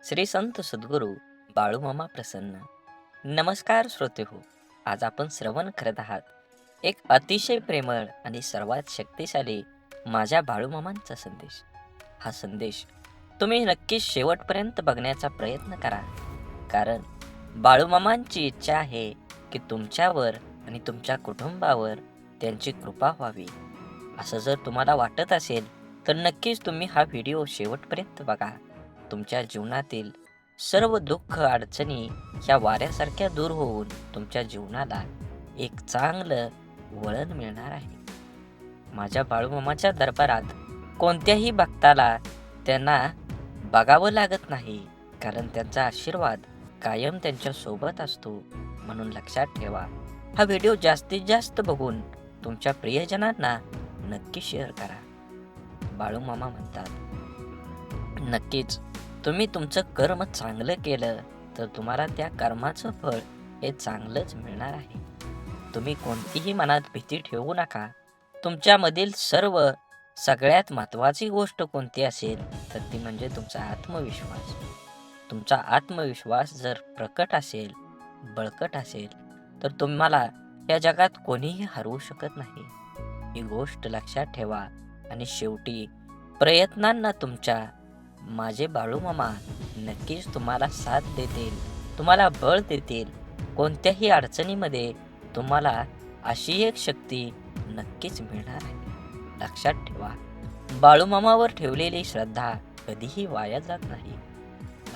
श्री संत सद्गुरू बाळूमामा प्रसन्न. नमस्कार श्रोते हो. आज आपण श्रवण करत आहात एक अतिशय प्रेमळ आणि सर्वात शक्तिशाली माझ्या बाळूमामांचा संदेश. हा संदेश तुम्ही नक्की शेवटपर्यंत बघण्याचा प्रयत्न करा, कारण बाळूमामांची इच्छा आहे की तुमच्यावर आणि तुमच्या कुटुंबावर त्यांची कृपा व्हावी. असं जर तुम्हाला वाटत असेल तर नक्कीच तुम्ही हा व्हिडिओ शेवटपर्यंत बघा. तुमच्या जीवनातील सर्व दुःख अडचणी ह्या वाऱ्यासारख्या दूर होऊन तुमच्या जीवनाला एक चांगलं वळण मिळणार आहे. माझ्या बाळूमामाच्या दरबारात कोणत्याही भक्ताला त्यांना बघावं लागत नाही, कारण त्यांचा आशीर्वाद कायम त्यांच्या सोबत असतो. म्हणून लक्षात ठेवा, हा व्हिडिओ जास्तीत जास्त बघून तुमच्या प्रियजनांना नक्की शेअर करा. बाळूमामा म्हणतात, नक्कीच तुम्ही तुमचं कर्म चांगलं केलं तर तुम्हाला त्या कर्माचं फळ हे चांगलंच मिळणार आहे. तुम्ही कोणतीही मनात भीती ठेवू नका. तुमच्यामधील सगळ्यात महत्त्वाची गोष्ट कोणती असेल तर ती म्हणजे तुमचा आत्मविश्वास. तुमचा आत्मविश्वास जर प्रकट असेल, बळकट असेल, तर तुम्हाला या जगात कोणीही हरवू शकत नाही. ही गोष्ट लक्षात ठेवा. आणि शेवटी प्रयत्नांना तुमच्या माझे बाळूमामा नक्कीच तुम्हाला साथ देतील, तुम्हाला बळ देतील. कोणत्याही अडचणीमध्ये तुम्हाला अशी एक शक्ती नक्कीच मिळणार आहे. लक्षात ठेवा, बाळूमामावर ठेवलेली श्रद्धा कधीही वाया जात नाही.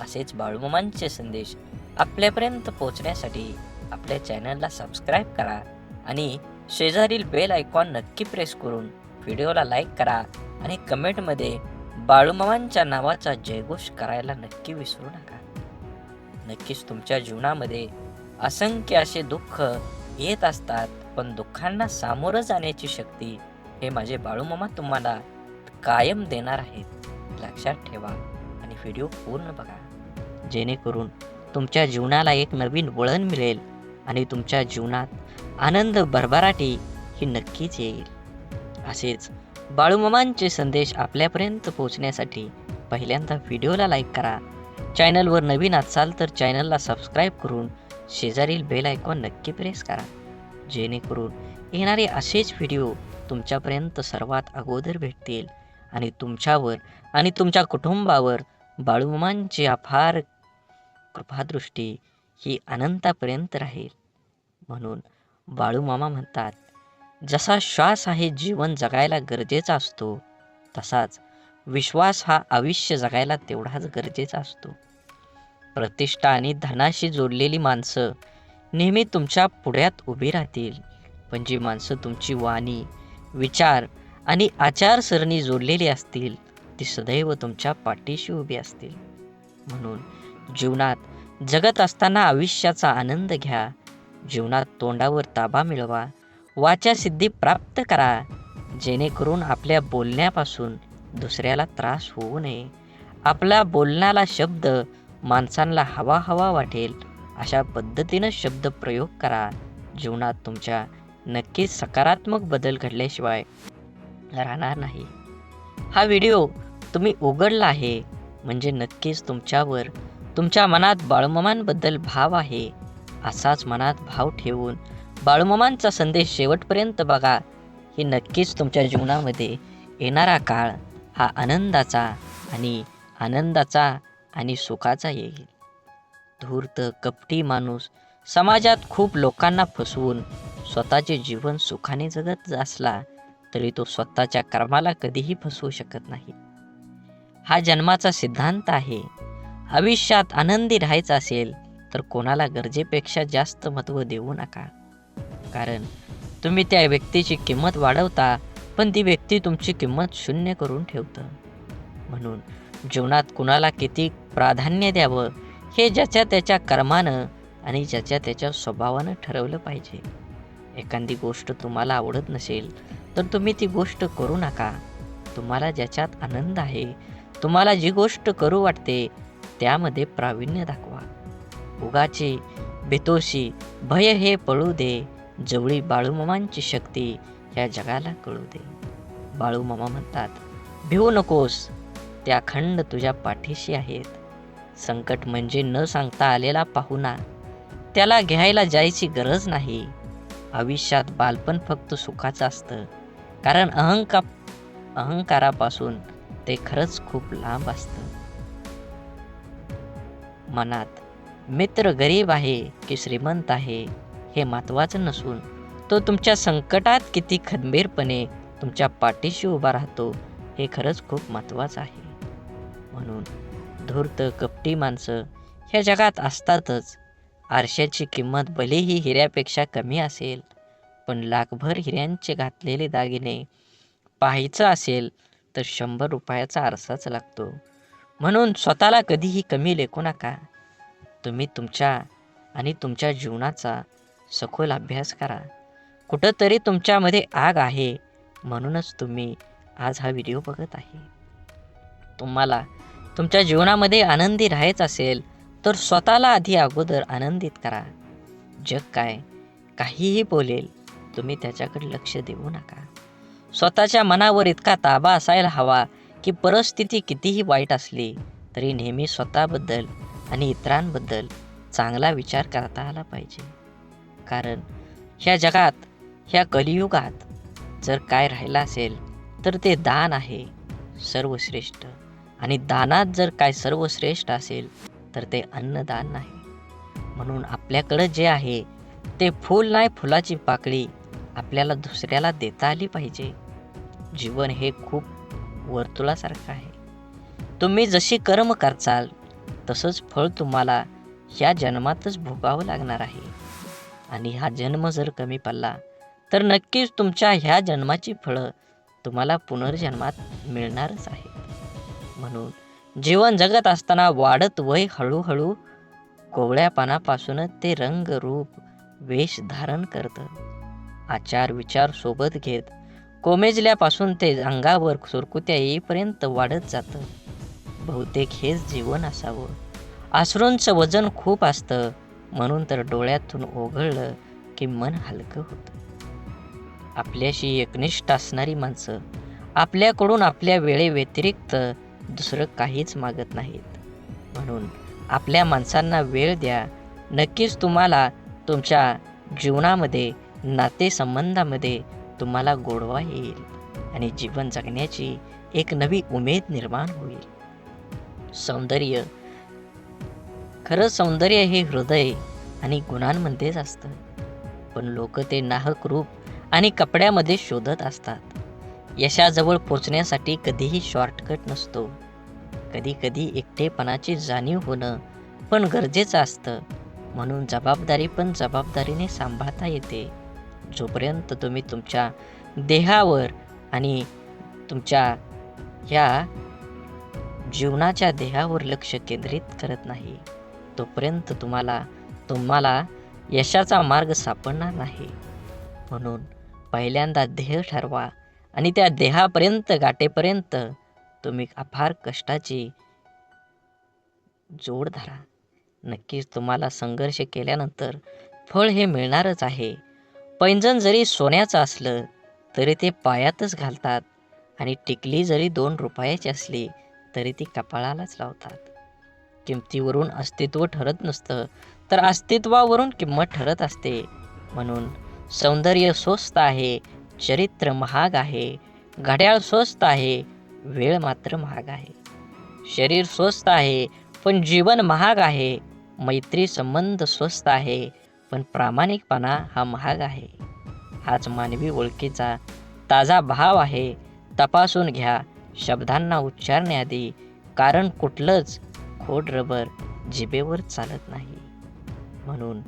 असेच बाळूमामांचे संदेश आपल्यापर्यंत पोहोचण्यासाठी आपल्या चॅनलला सबस्क्राईब करा आणि शेजारील बेल आयकॉन नक्की प्रेस करून व्हिडिओला लाईक करा आणि कमेंटमध्ये बाळूमामांच्या नावाचा जयघोष करायला नक्की विसरू नका. नक्कीच तुमच्या जीवनामध्ये असंख्य असे दुःख येत असतात, पण दुःखांना सामोरं जाण्याची शक्ती हे माझे बाळूमामा तुम्हाला कायम देणार आहेत. लक्षात ठेवा आणि व्हिडिओ पूर्ण बघा, जेणेकरून तुमच्या जीवनाला एक नवीन वळण मिळेल आणि तुमच्या जीवनात आनंद भरभराटी ही नक्कीच येईल. असेच बाळूमामांचे संदेश आपल्यापर्यंत पोहोचण्यासाठी पहिल्यांदा व्हिडिओला लाईक करा. चॅनलवर नवीन असाल तर चॅनलला सबस्क्राईब करून शेजारील बेल आयकॉन नक्की प्रेस करा, जेणेकरून येणारे असेच व्हिडिओ तुमच्यापर्यंत सर्वात अगोदर भेटतील आणि तुमच्यावर आणि तुमच्या कुटुंबावर बाळूमामांची अपार कृपादृष्टी ही अनंतापर्यंत राहील. म्हणून बाळूमामा म्हणतात, जसा श्वास आहे जीवन जगायला गरजेचा असतो, तसाच विश्वास हा आयुष्य जगायला तेवढाच गरजेचा असतो. प्रतिष्ठा आणि धनाशी जोडलेली माणसं नेहमी तुमच्या पुढ्यात उभी राहतील, पण जी माणसं तुमची वाणी, विचार आणि आचारसरणी जोडलेली असतील ती सदैव तुमच्या पाठीशी उभी असतील. म्हणून जीवनात जगत असताना आयुष्याचा आनंद घ्या. जीवनात तोंडावर ताबा मिळवा, वाचा सिद्धी प्राप्त करा, जेणेकरून आपल्या बोलण्यापासून दुसऱ्याला त्रास होऊ नये. आपला बोलण्याला शब्द माणसांना हवा हवा वाटेल अशा पद्धतीनं शब्द प्रयोग करा. जीवनात तुमच्या नक्कीच सकारात्मक बदल घडल्याशिवाय राहणार नाही. हा व्हिडिओ तुम्ही उघडला आहे म्हणजे नक्कीच तुमच्यावर, तुमच्या मनात बाळूमामांबद्दल भाव आहे. असाच मनात भाव ठेवून बाळूमामांचा संदेश शेवटपर्यंत बघा. ही नक्कीच तुमच्या जीवनामध्ये येणारा काळ हा आनंदाचा आणि सुखाचा येईल. धूर्त कपटी माणूस समाजात खूप लोकांना फसवून स्वतःचे जीवन सुखाने जगत असला तरी तो स्वतःच्या कर्माला कधीही फसवू शकत नाही. हा जन्माचा सिद्धांत आहे. आयुष्यात आनंदी राहायचं असेल तर कोणाला गरजेपेक्षा जास्त महत्त्व देऊ नका, कारण तुम्ही त्या व्यक्तीची किंमत वाढवता पण ती व्यक्ती तुमची किंमत शून्य करून ठेवतं. म्हणून जीवनात कुणाला किती प्राधान्य द्यावं हे ज्याच्या त्याच्या कर्मानं आणि ज्याच्या त्याच्या स्वभावानं ठरवलं पाहिजे. एखादी गोष्ट तुम्हाला आवडत नसेल तर तुम्ही ती गोष्ट करू नका. तुम्हाला ज्याच्यात आनंद आहे, तुम्हाला जी गोष्ट करू वाटते त्यामध्ये प्रावीण्य दाखवा. उगाची बेतोशी भय हे पळू दे, जवळी बाळूमामांची शक्ती ह्या जगाला कळू दे. बाळूमामा म्हणतात, भिवू नकोस, त्या अखंड तुझ्या पाठीशी आहेत. संकट म्हणजे न सांगता आलेला पाहुणा, त्याला घ्यायला जायची गरज नाही. आयुष्यात बालपण फक्त सुखाचं असतं, कारण अहंकारापासून ते खरंच खूप लांब असतं. मनात मित्र गरीब आहे की श्रीमंत आहे हे महत्त्वाचं नसून, तो तुमच्या संकटात किती खंबीरपणे तुमच्या पाठीशी उभा राहतो हे खरंच खूप महत्त्वाचं आहे. म्हणून धूर्त कपटी माणसं ह्या जगात असतातच. आरशाची किंमत भलेही हिऱ्यापेक्षा कमी असेल, पण लाखभर हिऱ्यांचे घातलेले दागिने पाहायचं असेल तर 100 रुपयाचा आरसाच लागतो. म्हणून स्वतःला कधीही कमी लेखू नका. तुम्ही तुमच्या जीवनाचा सखोल अभ्यास करा. कुठंतरी तुमच्यामध्ये आग आहे, म्हणूनच तुम्ही आज हा व्हिडिओ बघत आहे. तुम्हाला तुमच्या जीवनामध्ये आनंदी राहायचं असेल तर स्वतःला आधी अगोदर आनंदित करा. जग काहीही बोलेल, तुम्ही त्याच्याकडे लक्ष देऊ नका. स्वतःच्या मनावर इतका ताबा असायला हवा की परिस्थिती कितीही वाईट असली तरी नेहमी स्वतःबद्दल आणि इतरांबद्दल चांगला विचार करता आला पाहिजे. कारण ह्या जगात, ह्या कलियुगात जर काय राहिलं असेल तर ते दान आहे सर्वश्रेष्ठ. आणि दानात जर काय सर्वश्रेष्ठ असेल तर ते अन्नदान नाही. म्हणून आपल्याकडं जे आहे ते फूल नाही, फुलाची पाकळी आपल्याला दुसऱ्याला देता आली पाहिजे. जीवन हे खूप वर्तुळासारखं आहे. तुम्ही जशी कर्म करचाल तसंच फळ तुम्हाला ह्या जन्मातच भोगावं लागणार आहे. आणि हा जन्म जर कमी पडला तर नक्कीच तुमच्या ह्या जन्माची फळं तुम्हाला पुनर्जन्मात मिळणारच आहे. म्हणून जीवन जगत असताना वाढत वय हळूहळू कोवळ्या पानापासूनच ते रंग रूप वेश धारण करतं. आचार विचार सोबत घेत कोमेजल्यापासून ते अंगावर सुरकुत्या येईपर्यंत वाढत जातं. बहुतेक हेच जीवन असावं. अश्रूंचं वजन खूप असतं, म्हणून तर डोळ्यातून ओघळलं की मन हलकं होतं. आपल्याशी एकनिष्ठ असणारी माणसं आपल्याकडून आपल्या वेळेव्यतिरिक्त दुसरं काहीच मागत नाहीत. म्हणून आपल्या माणसांना वेळ द्या. नक्कीच तुम्हाला तुमच्या जीवनामध्ये, नातेसंबंधामध्ये तुम्हाला गोडवा येईल आणि जीवन जगण्याची एक नवी उमेद निर्माण होईल. खरं सौंदर्य हे हृदय आणि गुणांमध्येच असतं, पण लोक ते नाहक रूप आणि कपड्यामध्ये शोधत असतात. यशाजवळ पोचण्यासाठी कधीही शॉर्टकट नसतो. कधी कधी एकटेपणाची जाणीव होणं पण गरजेचं असतं. म्हणून जबाबदारीने सांभाळता येते. जोपर्यंत तुम्ही तुमच्या देहावर आणि तुमच्या ह्या जीवनाच्या देहावर लक्ष केंद्रित करत नाही, तोपर्यंत तुम्हाला यशाचा मार्ग सापडणार नाही. म्हणून पहिल्यांदा ध्येय ठरवा आणि त्या देहापर्यंत गाठेपर्यंत तुम्ही अपार कष्टाची जोड धरा. नक्कीच तुम्हाला संघर्ष केल्यानंतर फळ हे मिळणारच आहे. पैंजण जरी सोन्याचं असलं तरी ते पायातच घालतात आणि टिकली जरी 2 रुपयाची असली तरी ती कपाळालाच लावतात. किमतीवरून अस्तित्व ठरत नसतं, तर अस्तित्वावरून किंमत ठरत असते. म्हणून सौंदर्य स्वस्त आहे, चरित्र महाग आहे, घड्याळ स्वस्त आहे, वेळ मात्र महाग आहे. शरीर स्वस्त आहे पण जीवन महाग आहे. मैत्री संबंध स्वस्त आहे पण प्रामाणिकपणा हा महाग आहे. हाच मानवी ओळखीचा ताजा भाव आहे. तपासून घ्या शब्दांना उच्चारण्याआधी, कारण कुठलंच खोड रबर जिभेवर चालत नाही. म्हणून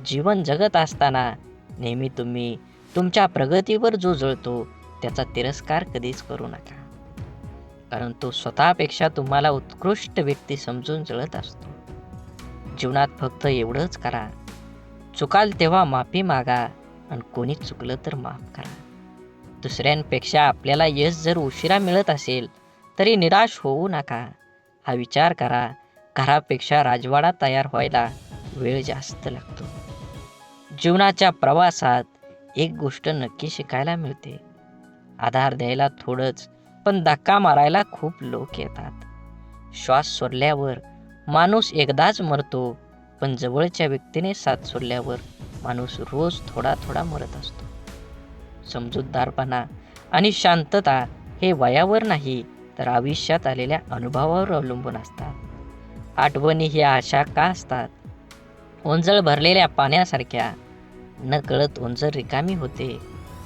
जीवन जगत असताना नेहमी तुम्ही तुमच्या प्रगतीवर जो जळतो त्याचा तिरस्कार कधीच करू नका, कारण तो स्वतःपेक्षा तुम्हाला उत्कृष्ट व्यक्ती समजून जळत असतो. जीवनात फक्त एवढंच करा, चुकाल तेव्हा माफी मागा आणि कोणी चुकलं तर माफ करा. दुसऱ्यांपेक्षा आपल्याला यश जर उशिरा मिळत असेल तरी निराश होऊ नका. हा विचार करा, घरापेक्षा राजवाडा तयार व्हायला वेळ जास्त लागतो. जीवनाच्या प्रवासात एक गोष्ट नक्की शिकायला मिळते, आधार द्यायला थोडंच पण धक्का मारायला खूप लोक येतात. श्वास सोडल्यावर माणूस एकदाच मरतो, पण जवळच्या व्यक्तीने साथ सोडल्यावर माणूस रोज थोडा थोडा मरत असतो. समजूतदारपणा आणि शांतता हे वयावर नाही, तर आयुष्यात आलेल्या अनुभवावर अवलंबून असतात. आठवणी ह्या अशा का असतात? ओंजळ भरलेल्या पाण्यासारख्या. नकळत ओंजळ रिकामी होते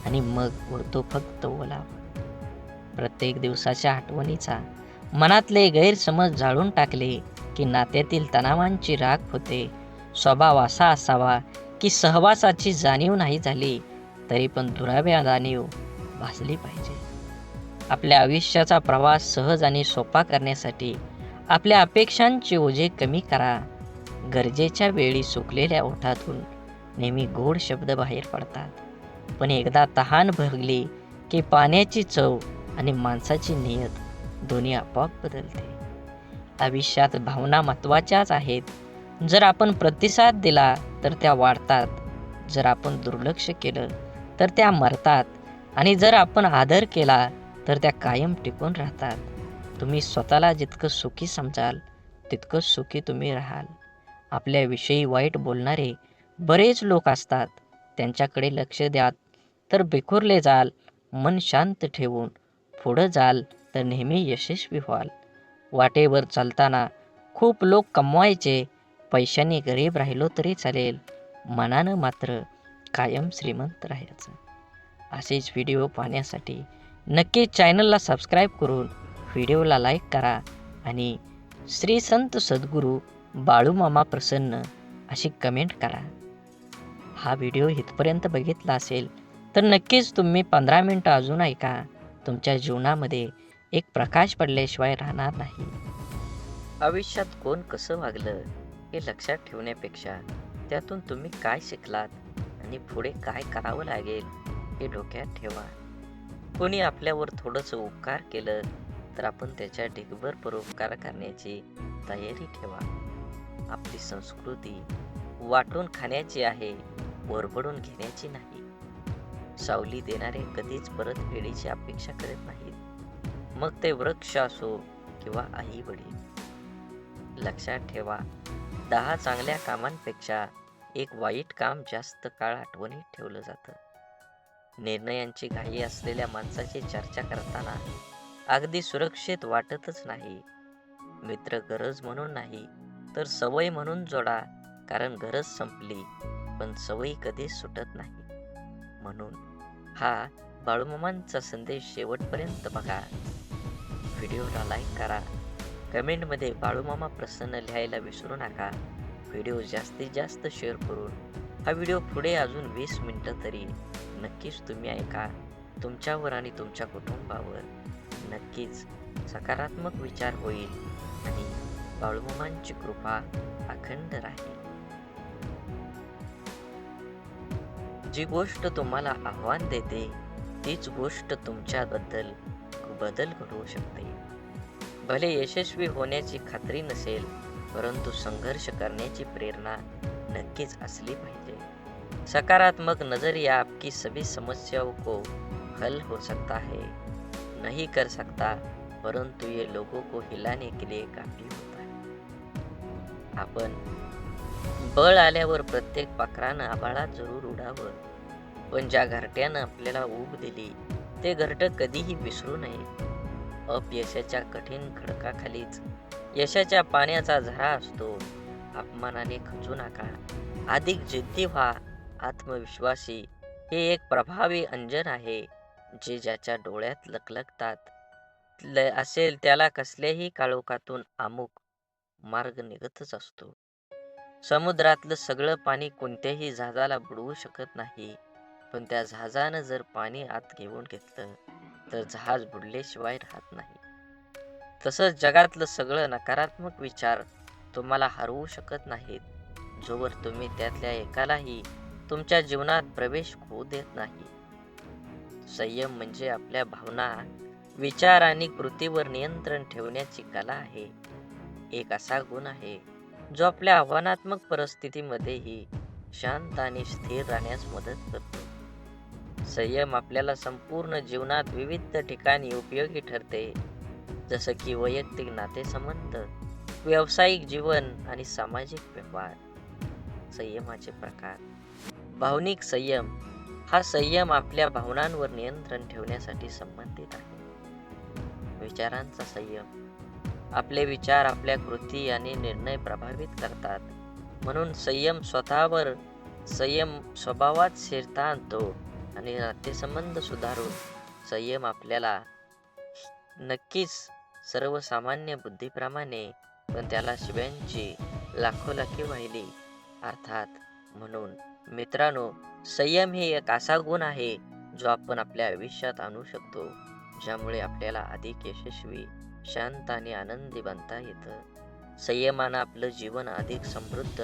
आणि मग उरतो फक्त ओलावा. प्रत्येक दिवसाच्या आठवणीचा मनातले गैरसमज जाळून टाकले की नात्यातील तणावांची राख होते. स्वभाव असा असावा की सहवासाची जाणीव नाही झाली तरी पण दुराव्या जाणीव भासली पाहिजे. आपल्या आयुष्याचा प्रवास सहज आणि सोपा करण्यासाठी आपल्या अपेक्षांचे ओझे कमी करा. गरजेच्या वेळी सुकलेल्या ओठातून नेहमी गोड शब्द बाहेर पडतात, पण एकदा तहान भरली की पाण्याची चव आणि माणसाची नियत दोन्ही आपोआप बदलते. आयुष्यात भावना महत्त्वाच्याच आहेत. जर आपण प्रतिसाद दिला तर त्या वाढतात, जर आपण दुर्लक्ष केलं तर त्या मरतात आणि जर आपण आदर केला तर त्या कायम टिकून राहतात. तुम्ही स्वतःला जितकं सुखी समजाल तितकं सुखी तुम्ही राहाल. आपल्याविषयी वाईट बोलणारे बरेच लोक असतात, त्यांच्याकडे लक्ष द्या तर बिखरले जाल. मन शांत ठेवून पुढं जाल तर नेहमी यशस्वी व्हाल. वाटेवर चालताना खूप लोक कमवायचे, पैशाने गरीब राहिलो तरी चालेल, मनानं मात्र कायम श्रीमंत राहायचं. असेच व्हिडिओ पाहण्यासाठी नक्की चॅनलला सबस्क्राईब करून व्हिडिओला लाईक करा आणि श्री संत सद्गुरू बाळूमामा प्रसन्न अशी कमेंट करा. हा व्हिडिओ इथपर्यंत बघितला असेल तर नक्कीच तुम्ही 15 मिनटं अजून ऐका. तुमच्या जीवनामध्ये एक प्रकाश पडल्याशिवाय राहणार नाही. आयुष्यात कोण कसं वागलं हे लक्षात ठेवण्यापेक्षा त्यातून तुम्ही काय शिकलात आणि पुढे काय करावं लागेल हे डोक्यात ठेवा. कोणी आपल्यावर थोडंसं उपकार केलं तर आपण त्याच्या ढिगभर परोपकार करण्याची तयारी ठेवा. आपली संस्कृती वाटून खाण्याची आहे, ओरबडून घेण्याची नाही. सावली देणारे कधीच परतफेडीची अपेक्षा करत नाहीत, मग ते वृक्ष असो किंवा आई वडील. लक्षात ठेवा, 10 चांगल्या कामांपेक्षा एक वाईट काम जास्त काळ आठवणीत ठेवलं जातं. निर्णयांची घाई असलेल्या माणसाची चर्चा करताना अगदी सुरक्षित वाटतच नाही. मित्र गरज म्हणून नाही तर सवय म्हणून जोडा, कारण गरज संपली पण सवयी कधीच सुटत नाही. म्हणून हा बाळूमामांचा संदेश शेवटपर्यंत बघा. व्हिडिओला लाईक करा, कमेंटमध्ये बाळूमामा प्रसन्न लिहायला विसरू नका. व्हिडिओ जास्तीत जास्त शेअर करून हा व्हिडिओ पुढे अजून 20 मिनिटं तरी नक्कीच तुम्ही ऐका. तुमच्यावर आणि तुमच्या कुटुंबावर नक्कीच सकारात्मक विचार होईल आणि बाळूमामांची कृपा अखंड राहील. जी गोष्ट तुम्हाला आव्हान देते तीच गोष्ट तुमच्याबद्दल बदल घडवू शकते. भले यशस्वी होण्याची खात्री नसेल, परंतु संघर्ष करण्याची प्रेरणा नक्कीच असली पाहिजे. सकारात्मक नजरिया आपकी सभी समस्याओं को हल हो सकता है, नहीं कर सकता, परंतु ये लोगों को हिलाने के लिए काफी होता है. आपण बळ आल्यावर प्रत्येक पाखरानं आभाळात जरूर उडावं, पण ज्या घरट्यानं आपल्याला ऊब दिली ते घरटं कधीही विसरू नये. अपयशाच्या कठीण खडकाखालीच यशाच्या पाण्याचा झरा असतो. अपमानाने खचू नका, अधिक जिद्दी व्हा. आत्मविश्वासी हे एक प्रभावी अंजन आहे, जे ज्याच्या डोळ्यात लखलखतात असेल त्याला कसल्याही काळोखातून अमुक मार्ग निघतच असतो. समुद्रातलं सगळं पाणी कोणत्याही जहाजाला बुडवू शकत नाही, पण त्या जहाजानं जर पाणी आत घेऊन घेतलं तर जहाज बुडल्याशिवाय राहत नाही. तसंच जगातलं सगळं नकारात्मक विचार तुम्हाला हरवू शकत नाहीत, जोवर तुम्ही त्यातल्या एकालाही तुमच्या जीवनात प्रवेश होऊ देत नाही. संयम म्हणजे आपल्या भावना, विचार आणि कृतीवर नियंत्रण ठेवण्याची कला आहे. एक असा गुण आहे जो आपल्या आव्हानात्मक परिस्थितीमध्येही शांत आणि स्थिर राहण्यास मदत करतो. संयम आपल्याला संपूर्ण जीवनात विविध ठिकाणी उपयोगी ठरते, जसं की वैयक्तिक नातेसंबंध, व्यावसायिक जीवन आणि सामाजिक व्यवहार. संयमाचे प्रकार. भावनिक संयम हा संयम आपल्या भावनांवर नियंत्रण ठेवण्यासाठी संबंधित आहे. विचारांचा संयम. आपले विचार आपल्या कृती आणि निर्णय प्रभावित करतात. म्हणून संयम स्वभावात स्थिरता आणतो आणि नातेसंबंध सुधारून संयम आपल्याला नक्कीच सर्वसामान्य बुद्धीप्रमाणे, पण त्याला शिव्यांची लाखोलाखी वाहिली अर्थात. म्हणून मित्रांनो, संयम हे एक असा गुण आहे जो आपण आपल्या आयुष्यात आणू शकतो, ज्यामुळे आपल्याला अधिक यशस्वी, शांत आणि आनंदी बनता येतं. संयमानं आपलं जीवन अधिक समृद्ध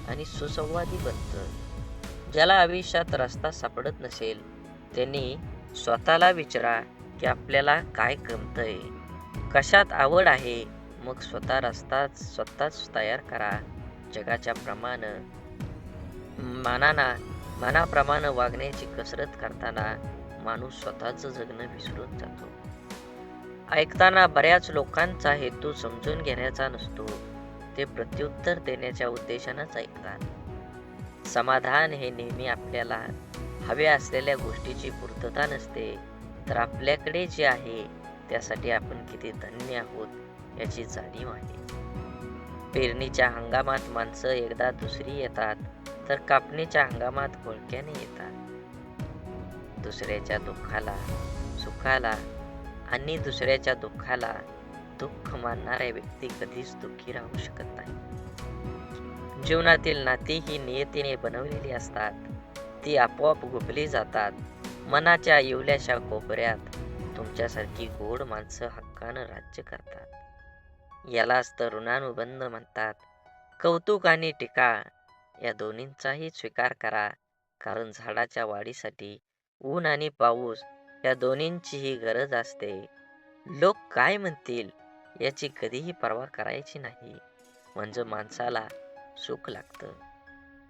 आणि सुसंवादी बनतं. ज्याला आयुष्यात रस्ता सापडत नसेल त्यांनी स्वतःला विचारा की आपल्याला काय गमतंय, कशात आवड आहे, मग स्वतःच तयार करा. जगाच्या मनाप्रमाणे वागण्याची कसरत करताना माणूस स्वतःचं जगणं विसरून जातो. ऐकताना बऱ्याच लोकांचा हेतू समजून घेण्याचा नसतो, ते प्रत्युत्तर देण्याच्या उद्देशानंच ऐकतात. समाधान हे नेहमी आपल्याला हव्या असलेल्या गोष्टीची पूर्तता नसते, तर आपल्याकडे जे आहे त्यासाठी आपण किती धन्य आहोत याची जाणीव आहे. पेरणीच्या हंगामात माणसं एकदा दुसरी येतात, तर कापणीच्या हंगामात घोळक्याने येतात. दुसऱ्याच्या दुःखाला दुःख मानणाऱ्या व्यक्ती कधीच दुःखी राहू शकत नाही. जीवनातील नाती ही नियतीने बनवलेली असतात. ती आपोआप गुंफली जातात. मनाच्या इवल्याशा कोपऱ्यात तुमच्यासारखी गोड माणसं हक्कानं राज्य करतात. यालाच तर ऋणानुबंध म्हणतात. कौतुक आणि टीका या दोन्हींचाही स्वीकार करा, कारण झाडाच्या वाढीसाठी ऊन आणि पाऊस या दोन्हींचीही गरज असते. लोक काय म्हणतील याची कधीही पर्वा करायची नाही, म्हणजे माणसाला सुख लागतं.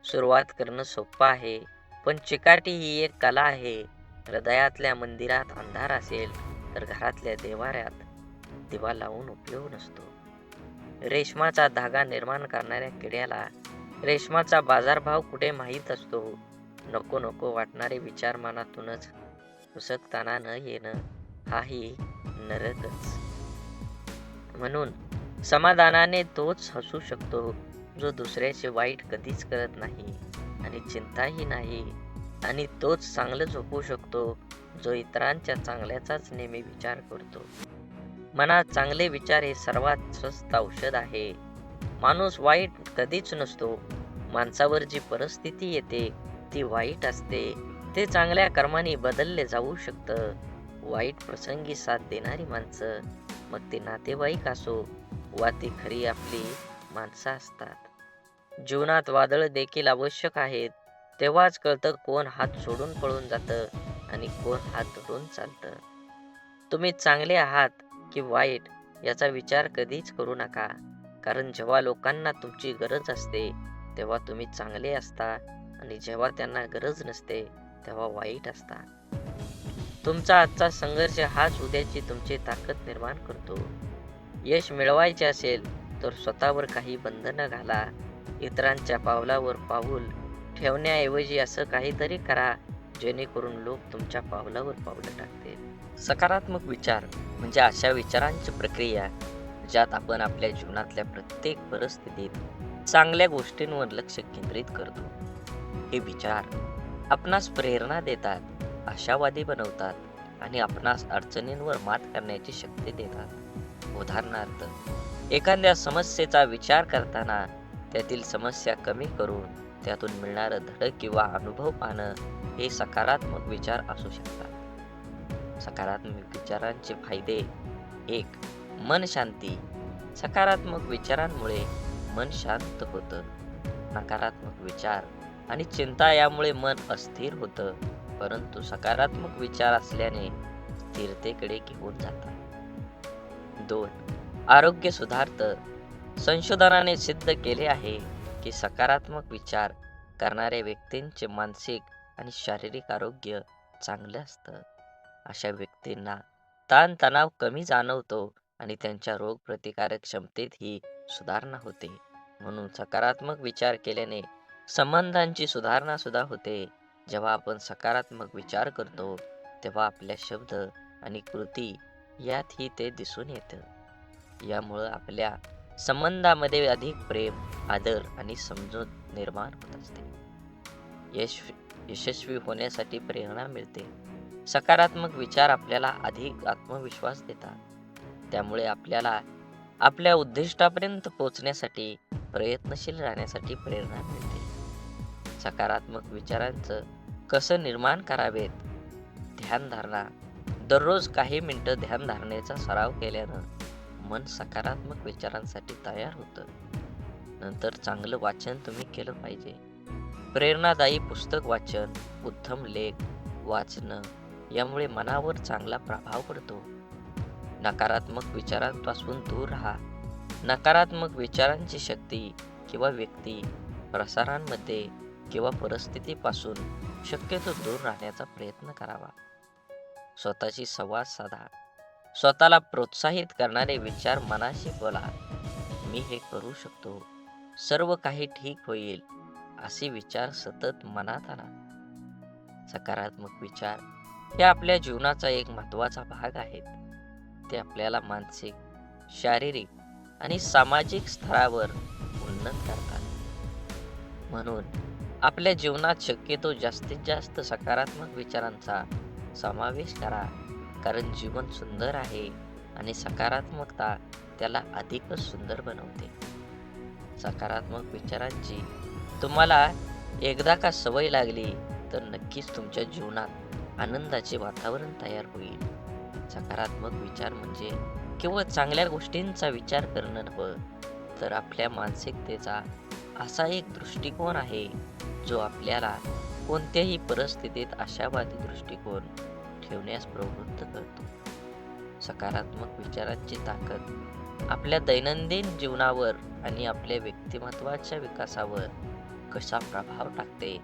सुरुवात करणं सोपं आहे, पण चिकाटी ही एक कला आहे. हृदयातल्या मंदिरात अंधार असेल तर घरातल्या देव्हाऱ्यात दिवा लावून उपयोग नसतो. रेशमाचा धागा निर्माण करणाऱ्या किड्याला रेशमाचा बाजारभाव कुठे माहीत असतो. नको नको वाटणारे विचार मनातूनच उसकताना न येणं हाही नरकच. म्हणून समाधानाने तोच हसू शकतो जो दुसऱ्याचे वाईट कधीच करत नाही आणि चिंताही नाही, आणि तोच चांगलं झोपू शकतो जो इतरांच्या चांगल्याचाच नेहमी विचार करतो. मनात चांगले विचार हे सर्वात स्वस्त औषध आहे. माणूस वाईट कधीच नसतो. माणसावर जी परिस्थिती येते ती वाईट असते, ते चांगल्या कर्माने बदलले जाऊ शकतं. वाईट प्रसंगी साथ देणारी माणसं, मग ते नातेवाईक असो वा ती खरी आपली माणसं असतात. जीवनात वादळ देखील आवश्यक आहेत. तेव्हाच कळतं कोण हात सोडून पळून जातं आणि कोण हात धरून चालतं. तुम्ही चांगले आहात की वाईट याचा विचार कधीच करू नका, कारण जेव्हा लोकांना तुमची गरज असते तेव्हा तुम्ही चांगले असता, आणि जेव्हा त्यांना गरज नसते तेव्हा वाईट असता. तुमचा आजचा संघर्ष हाच उद्याची तुमची ताकद निर्माण करतो. यश मिळवायचे असेल तर स्वतःवर काही बंधनं घाला. इतरांच्या पावलावर पाऊल ठेवण्याऐवजी असं काहीतरी करा जेणेकरून लोक तुमच्या पावलावर पावलं टाकतील. सकारात्मक विचार म्हणजे अशा विचारांची प्रक्रिया ज्यात आपण आपल्या जीवनातल्या प्रत्येक परिस्थितीत चांगल्या गोष्टींवर लक्ष केंद्रित करतो. हे विचार आपणास प्रेरणा देतात, आशावादी बनवतात आणि आपणास अडचणींवर मात करण्याची शक्ती देतात. उदाहरणार्थ, एखाद्या समस्येचा विचार करताना त्यातील समस्या कमी करून त्यातून मिळणारं धडक किंवा अनुभव पाहणं हे सकारात्मक विचार असू शकतात. सकारात्मक विचारांचे फायदे. 1. मन शांती. सकारात्मक विचारांमुळे मन शांत होतं. नकारात्मक विचार आणि चिंता यामुळे मन अस्थिर होतं, परंतु सकारात्मक विचार असल्याने स्थिरतेकडे घेऊन जातात. 2. आरोग्य सुधारतं. संशोधनाने सिद्ध केले आहे की सकारात्मक विचार करणाऱ्या व्यक्तींचे मानसिक आणि शारीरिक आरोग्य चांगलं असतं. अशा व्यक्तींना ताणतणाव कमी जाणवतो आणि त्यांच्या रोगप्रतिकारक क्षमतेतही सुधारणा होते. म्हणून सकारात्मक विचार केल्याने संबंधांची सुधारणा सुद्धा होते. जेव्हा आपण सकारात्मक विचार करतो, तेव्हा आपल्या शब्द आणि कृती यातही ते दिसून येतं. यामुळं आपल्या संबंधामध्ये अधिक प्रेम, आदर आणि समजूत निर्माण होत असते. यश यशस्वी होण्यासाठी प्रेरणा मिळते. सकारात्मक विचार आपल्याला अधिक आत्मविश्वास देतात. त्यामुळे आपल्याला आपल्या उद्दिष्टापर्यंत पोहोचण्यासाठी प्रयत्नशील राहण्यासाठी प्रेरणा मिळते. सकारात्मक विचारांचं कसं निर्माण करावेत? ध्यानधारणा. दररोज काही मिनिटं ध्यानधारणेचा सराव केल्यानं मन सकारात्मक विचारांसाठी तयार होतं. नंतर चांगलं वाचन तुम्ही केलं पाहिजे. प्रेरणादायी पुस्तक वाचन, उत्तम लेख वाचणं यामुळे मनावर चांगला प्रभाव पडतो. नकारात्मक विचारांपासून दूर राहा. नकारात्मक विचारांची शक्ती किंवा व्यक्ती, प्रसारांमध्ये किंवा परिस्थितीपासून शक्यतो दूर राहण्याचा प्रयत्न करावा. स्वतःशी संवाद साधा. स्वतःला प्रोत्साहित करणारे विचार मनाशी बोला. मी हे करू शकतो, सर्व काही ठीक होईल, असे विचार सतत मनात आणा. सकारात्मक विचार हे आपल्या जीवनाचा एक महत्त्वाचा भाग आहेत. ते आपल्याला मानसिक, शारीरिक आणि सामाजिक स्तरावर उन्नत करतात. म्हणून आपल्या जीवनात शक्यतो जास्तीत जास्त सकारात्मक विचारांचा समावेश करा. कारण जीवन सुंदर आहे आणि सकारात्मकता त्याला अधिकच सुंदर बनवते. सकारात्मक विचारांची तुम्हाला एकदा का सवय लागली तर नक्कीच तुमच्या जीवनात आनंदाचे वातावरण तयार होईल. सकारात्मक विचार म्हणजे केवळ चांगल्या गोष्टींचा विचार करणं नव्हे, तर आपल्या मानसिकतेचा असा एक दृष्टिकोन आहे जो आपल्याला कोणत्याही परिस्थितीत आशावादी दृष्टिकोन ठेवण्यास प्रवृत्त करतो. सकारात्मक विचारांची ताकद आपल्या दैनंदिन जीवनावर आणि आपल्या व्यक्तिमत्वाच्या विकासावर कसा प्रभाव टाकते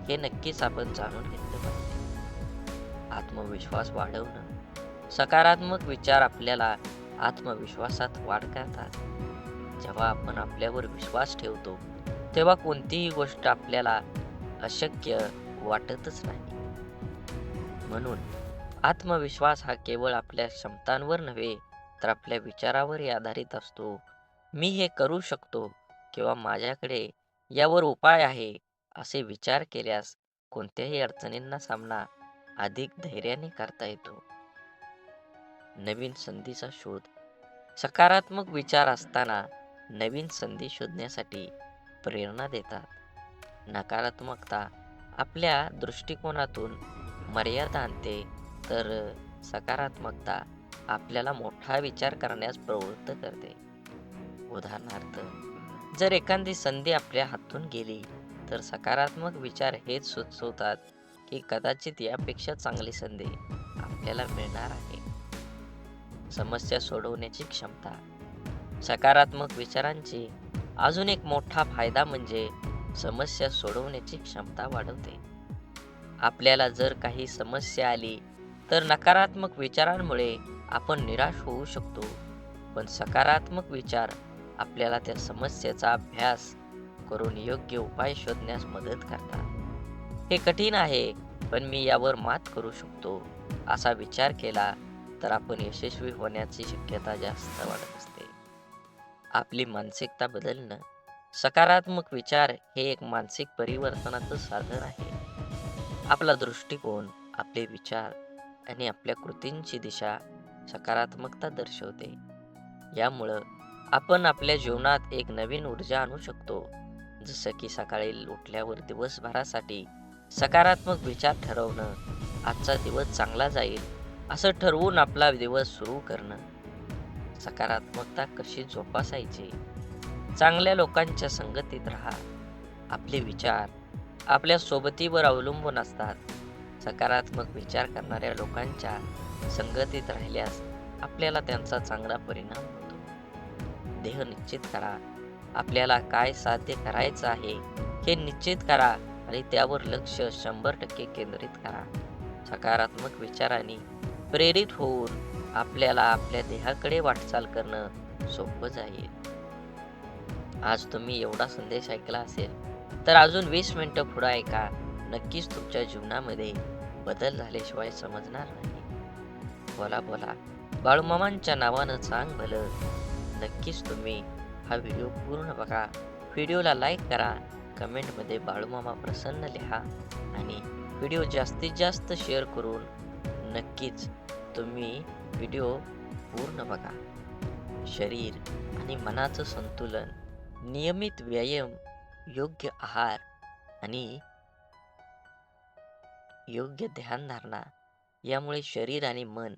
हे नक्कीच आपण जाणून घेतले पाहिजे. आत्मविश्वास वाढवणं. सकारात्मक विचार आपल्याला आत्मविश्वासात वाढ करतात. जेव्हा आपण आपल्यावर विश्वास ठेवतो तेव्हा कोणतीही गोष्ट आपल्याला अशक्य वाटतच नाही. म्हणून आत्मविश्वास हा केवळ आपल्या क्षमतांवर नव्हे तर आपल्या विचारावरही आधारित असतो. मी हे करू शकतो किंवा माझ्याकडे यावर उपाय आहे असे विचार केल्यास कोणत्याही अडचणींना सामना अधिक धैर्याने करता येतो. नवीन संधीचा शोध. सकारात्मक विचार असताना नवीन संधी शोधण्यासाठी प्रेरणा देतात. नकारात्मकता आपल्या दृष्टिकोनातून मर्यादा आणते, तर सकारात्मकता आपल्याला मोठा विचार करण्यास प्रवृत्त करते. उदाहरणार्थ, जर एखादी संधी आपल्या हातून गेली तर सकारात्मक विचार हेच सुचवतात की कदाचित यापेक्षा चांगली संधी आपल्याला मिळणार आहे. समस्या सोडवण्याची क्षमता. सकारात्मक विचारांची अजून एक मोठा फायदा म्हणजे समस्या सोडवण्याची क्षमता वाढवते. आपल्याला जर काही समस्या आली तर नकारात्मक विचारांमुळे आपण निराश होऊ शकतो, पण सकारात्मक विचार आपल्याला त्या समस्येचा अभ्यास करून योग्य उपाय शोधण्यास मदत करतात. हे कठीण आहे, पण मी यावर मात करू शकतो असा विचार केला तर आपण यशस्वी होण्याची शक्यता जास्त वाढत असते. आपली मानसिकता बदलणं. सकारात्मक विचार हे एक मानसिक परिवर्तनाचं साधन आहे. आपला दृष्टिकोन, आपले विचार आणि आपल्या कृतींची दिशा सकारात्मकता दर्शवते. यामुळं आपण आपल्या जीवनात एक नवीन ऊर्जा आणू शकतो. जसं की सकाळी उठल्यावर दिवसभरासाठी सकारात्मक विचार ठरवणं, आजचा दिवस चांगला जाईल असं ठरवून आपला दिवस सुरू करणं. सकारात्मकता कशी जोपासायची? चांगल्या लोकांच्या संगतीत राहा. आपले विचार आपल्या सोबतीवर अवलंबून असतात. सकारात्मक विचार करणाऱ्या लोकांच्या संगतीत राहिल्यास आपल्याला त्यांचा चांगला परिणाम होतो. ध्येय निश्चित करा. आपल्याला काय साध्य करायचं आहे हे निश्चित करा आणि त्यावर लक्ष 100% केंद्रित करा. सकारात्मक विचारांनी प्रेरित होऊन आपल्याला आपल्या ध्येयाकडे वाटचाल करणं सोपं जाईल. आज तुम्ही एवढा संदेश ऐकला असेल तर अजून 20 मिनिटं पुढे ऐका. नक्कीच तुमच्या जीवनामध्ये बदल झाल्याशिवाय समजणार नाही. बोला बोला बाळूमामांच्या नावानं सांग भलं. नक्कीच तुम्ही हा व्हिडिओ पूर्ण बघा. व्हिडिओला लाईक करा, कमेंटमध्ये बाळूमामा प्रसन्न लिहा आणि व्हिडिओ जास्तीत जास्त शेअर करून नक्कीच तुम्ही व्हिडिओ पूर्ण बघा. शरीर आणि मनाचं संतुलन, नियमित व्यायाम, योग्य आहार आणि योग्य ध्यानधारणा यामुळे शरीर आणि मन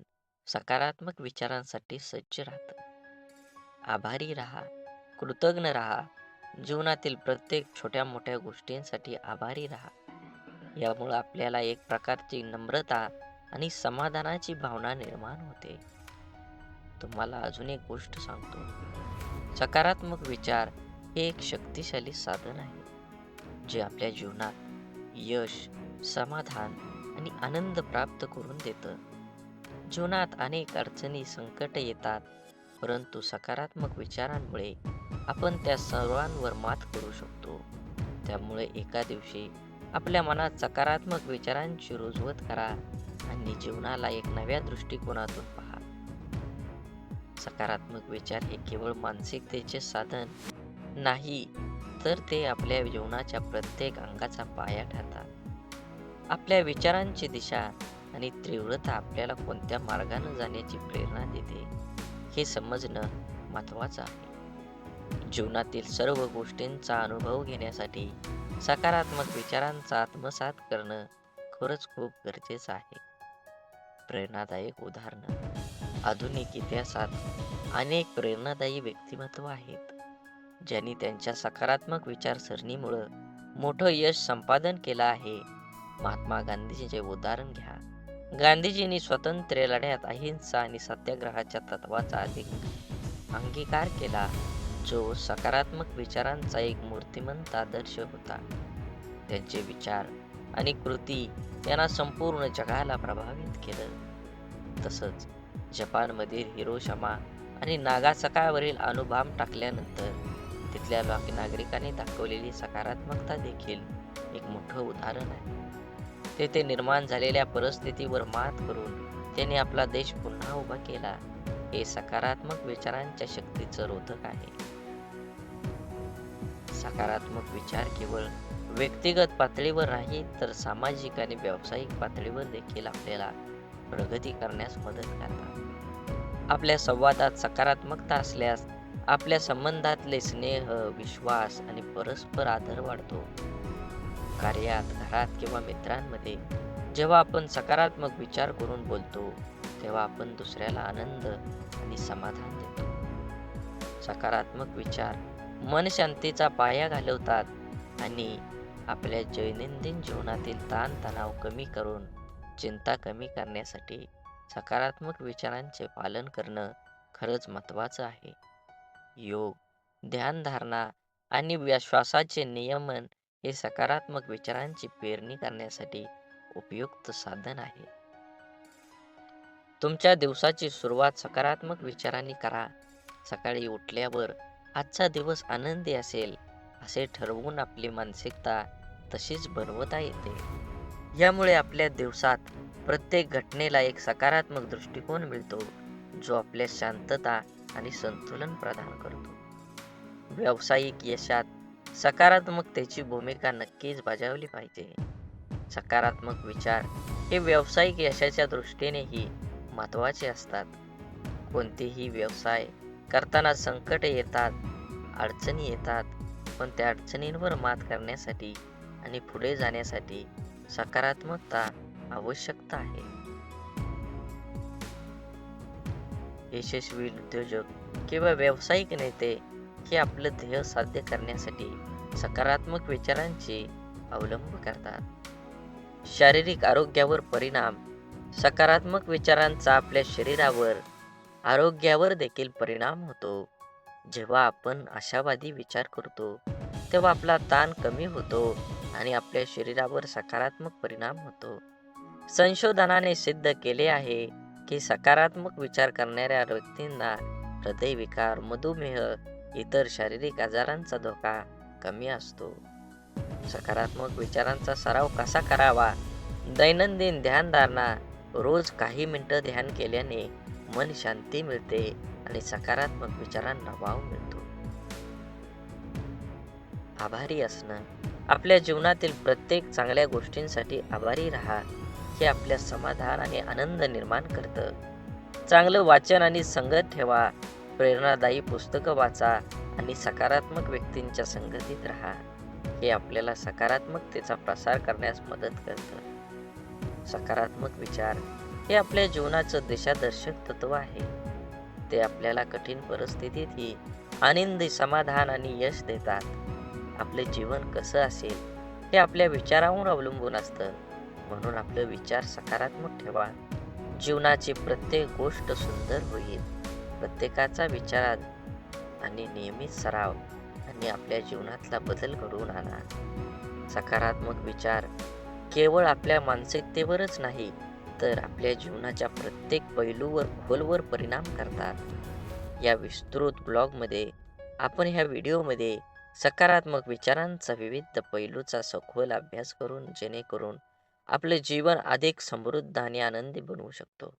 सकारात्मक विचारांसाठी सज्ज राहतं. आभारी राहा, कृतज्ञ राहा. जीवनातील प्रत्येक छोट्या मोठ्या गोष्टींसाठी आभारी राहा. यामुळे आपल्याला एक प्रकारची नम्रता आणि समाधानाची भावना निर्माण होते. तुम्हाला अजून एक गोष्ट सांगतो. सकारात्मक विचार हे एक शक्तिशाली साधन आहे, जे आपल्या जीवनात यश, समाधान आणि आनंद प्राप्त करून देतं. जीवनात अनेक अडचणी, संकट येतात, परंतु सकारात्मक विचारांमुळे आपण त्या सर्वांवर मात करू शकतो. त्यामुळे एका दिवशी आपल्या मनात सकारात्मक विचारांची रुजवत करा आणि जीवनाला एक नव्या दृष्टिकोनातून पहा. सकारात्मक विचार हे केवळ मानसिकतेचे साधन नाही, तर ते आपल्या जीवनाच्या प्रत्येक अंगाचा पाया ठरतात. आपल्या विचारांची दिशा आणि तीव्रता आपल्याला कोणत्या मार्गाने जाण्याची प्रेरणा देते, हे समजणं महत्त्वाचं आहे. जीवनातील सर्व गोष्टींचा अनुभव घेण्यासाठी सकारात्मक विचारांचा आत्मसात करणं खरंच खूप गरजेचं आहे. प्रेरणादायक उदाहरणं. आधुनिक इतिहासात अनेक प्रेरणादायी व्यक्तिमत्व आहेत, ज्यांनी त्यांच्या सकारात्मक विचारसरणीमुळं मोठं यश संपादन केलं आहे. महात्मा गांधीजींचे उदाहरण घ्या. गांधीजींनी स्वातंत्र्य लढ्यात अहिंसा आणि सत्याग्रहाच्या तत्वाचा अंगीकार केला, जो सकारात्मक विचारांचा एक मूर्तिमंत आदर्श होता. त्यांचे विचार आणि कृती यांना संपूर्ण जगाला प्रभावित केलं. तसंच जपानमधील हिरोशिमा आणि नागासाकावरील अणुबॉम्ब टाकल्यानंतर तिथल्या नागरिकांनी दाखवलेली सकारात्मकता देखील एक मोठं उदाहरण आहे. तेथे निर्माण झालेल्या परिस्थितीवर मात करून त्यांनी आपला देश पुन्हा उभा केला. हे सकारात्मक विचारांच्या शक्तीचं रोधक आहे. सकारात्मक विचार केवळ व्यक्तिगत पातळीवर नाही, तर सामाजिक आणि व्यावसायिक पातळीवर देखील आपल्याला प्रगती करण्यास मदत करतात. आपल्या संवादात सकारात्मकता असल्यास आपल्या संबंधातले स्नेह, विश्वास आणि परस्पर आदर वाढतो. कार्यात, घरात किंवा मित्रांमध्ये जेव्हा आपण सकारात्मक विचार करून बोलतो, तेव्हा आपण दुसऱ्याला आनंद आणि समाधान देतो. सकारात्मक विचार मन शांतीचा पाया घालवतात आणि आपल्या दैनंदिन जीवनातील ताणतणाव कमी करून चिंता कमी करण्यासाठी सकारात्मक विचारांचे पालन करणं खरंच महत्त्वाचं आहे. योग, ध्यानधारणा आणि श्वासाचे नियमन हे सकारात्मक विचारांची पेरणी करण्यासाठी उपयुक्त साधन आहे. तुमच्या दिवसाची सुरुवात सकारात्मक विचारांनी करा. सकाळी उठल्यावर आजचा दिवस आनंदी असेल असे ठरवून आपली मानसिकता तशीच बनवता येते. यामुळे आपल्या दिवसात प्रत्येक घटनेला एक सकारात्मक दृष्टिकोन मिळतो, जो आपल्या शांतता आणि संतुलन प्रदान करतो. व्यावसायिक यशात सकारात्मकतेची भूमिका नक्कीच बजावली पाहिजे. सकारात्मक विचार हे व्यावसायिक यशाच्या दृष्टीनेही महत्त्वाचे असतात. कोणतेही व्यवसाय करताना संकट येतात, अडचणी येतात, पण त्या अडचणींवर मात करण्यासाठी आणि पुढे जाण्यासाठी सकारात्मकता आवश्यकता आहे. यशस्वी उद्योजक किंवा व्यावसायिक नेते हे आपलं ध्येय साध्य करण्यासाठी सकारात्मक विचारांचे अवलंब करतात. शारीरिक आरोग्यावर परिणाम. सकारात्मक विचारांचा आपल्या शरीरावर, आरोग्यावर देखील परिणाम होतो. जेव्हा आपण आशावादी विचार करतो, तेव्हा आपला ताण कमी होतो आणि आपल्या शरीरावर सकारात्मक परिणाम होतो. संशोधनाने सिद्ध केले आहे की सकारात्मक विचार करणाऱ्या व्यक्तींना हृदयविकार, मधुमेह इतर शारीरिक आजारांचा धोका कमी असतो. सकारात्मक विचारांचा सराव कसा करावा? दैनंदिन ध्यानधारणा. रोज काही मिनिटं ध्यान केल्याने मन शांती मिळते आणि सकारात्मक विचारांना वाव मिळतो. आभारी असणं. आपल्या जीवनातील प्रत्येक चांगल्या गोष्टींसाठी आभारी राहा. हे आपल्या समाधान आणि आनंद निर्माण करतं. चांगलं वाचन आणि संगत ठेवा. प्रेरणादायी पुस्तकं वाचा आणि सकारात्मक व्यक्तींच्या संगतीत राहा. हे आपल्याला सकारात्मकतेचा प्रसार करण्यास मदत करतं. सकारात्मक विचार हे आपल्या जीवनाचं दिशादर्शक तत्व आहे. ते आपल्याला कठीण परिस्थितीतही आनंदी, समाधान आणि यश देतात. आपले जीवन कसं असेल हे आपल्या विचारांवर अवलंबून असतं. म्हणून आपले विचार सकारात्मक ठेवा. जीवनाची प्रत्येक गोष्ट सुंदर होईल. प्रत्येकाचा विचार आणि नियमित सराव आणि आपल्या जीवनातला बदल घडवून आणा. सकारात्मक विचार केवळ आपल्या मानसिकतेवरच नाही, तर आपल्या जीवनाच्या प्रत्येक पैलूवर खोलवर परिणाम करतात. या विस्तृत ब्लॉगमध्ये आपण ह्या व्हिडिओमध्ये सकारात्मक विचारांचा विविध पैलूचा सखोल अभ्यास करून जेणेकरून आपले जीवन अधिक समृद्ध आणि आनंदी बनवू शकतो.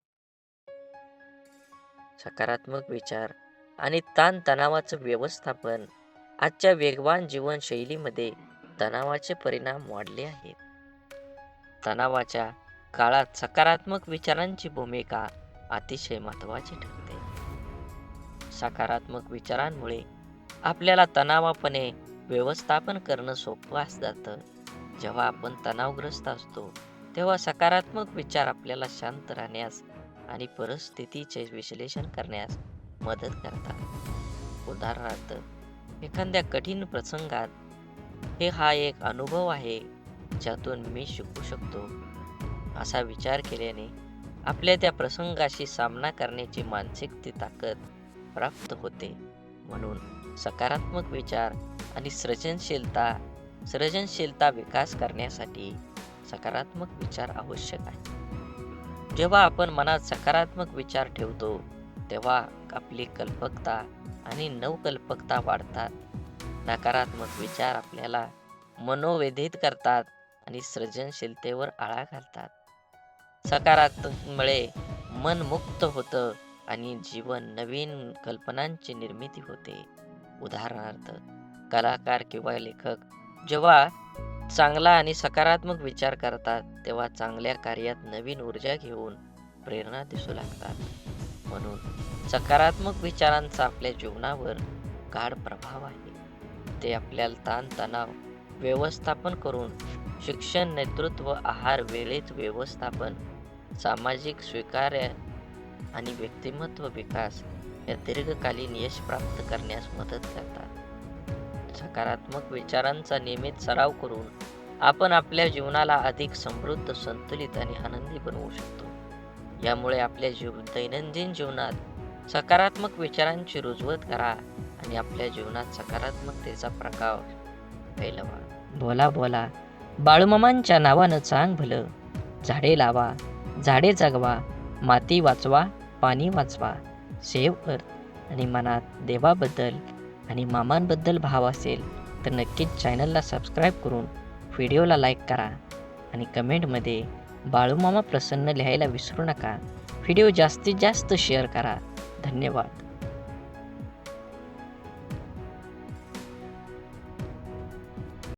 सकारात्मक विचार आणि ताणतणावाचं व्यवस्थापन. आजच्या वेगवान जीवनशैलीमध्ये तणावाचे परिणाम वाढले आहेत. तणावाच्या काळात सकारात्मक विचारांची भूमिका अतिशय महत्त्वाची ठरते. सकारात्मक विचारांमुळे आपल्याला तणावापणे व्यवस्थापन करणं सोपं जातं. जेव्हा आपण तणावग्रस्त असतो तेव्हा सकारात्मक विचार आपल्याला शांत राहण्यास आणि परिस्थितीचे विश्लेषण करण्यास मदत करतात. उदाहरणार्थ, एखाद्या कठीण प्रसंगात हा एक अनुभव आहे ज्यातून मी शिकू शकतो असा विचार केल्याने आपल्या त्या प्रसंगाशी सामना करण्याची मानसिक ताकद प्राप्त होते. म्हणून सकारात्मक विचार आणि सर्जनशीलता विकास करण्यासाठी सकारात्मक विचार आवश्यक आहे. जेव्हा आपण मनात सकारात्मक विचार ठेवतो तेव्हा आपली कल्पकता आणि नवकल्पकता वाढतात. नकारात्मक विचार आपल्याला मनोव्यथित करतात आणि सृजनशीलतेवर आळा घालतात. सकारात्मकमुळे मन मुक्त होतं आणि जीवन नवीन कल्पनांची निर्मिती होते. उदाहरणार्थ, कलाकार किंवा लेखक जेव्हा चांगला आणि सकारात्मक विचार करतात तेव्हा चांगल्या कार्यात नवीन ऊर्जा घेऊन प्रेरणा दिसू लागतात. म्हणून सकारात्मक विचारांचा आपल्या जीवनावर गाढ प्रभाव आहे. ते आपल्याला ताणतणाव व्यवस्थापन करून शिक्षण, नेतृत्व, आहार, वेळेत व्यवस्थापन, सामाजिक स्वीकार्य आणि व्यक्तिमत्व विकास या दीर्घकालीन यश प्राप्त करण्यास मदत करतात. सकारात्मक विचारांचा नियमित सराव करून आपण आपल्या जीवनाला अधिक समृद्ध, संतुलित आणि आनंदी बनवू शकतो. यामुळे आपल्या दैनंदिन जीवनात सकारात्मक विचारांची रुजवत करा आणि आपल्या जीवनात सकारात्मकतेचा प्रभाव फैलवा. बोला बोला बाळूमामांच्या नावानं चांग भलं. झाडे लावा, झाडे जगवा, माती वाचवा, पाणी वाचवा. सेव्ह अर्थ. आणि मनात देवाबद्दल आणि मामांबद्दल भाव असेल तर नक्कीच चॅनलला सबस्क्राईब करून व्हिडिओला लाईक करा आणि कमेंटमध्ये बाळूमामा प्रसन्न लिहायला विसरू नका. व्हिडिओ जास्तीत जास्त शेअर करा. धन्यवाद.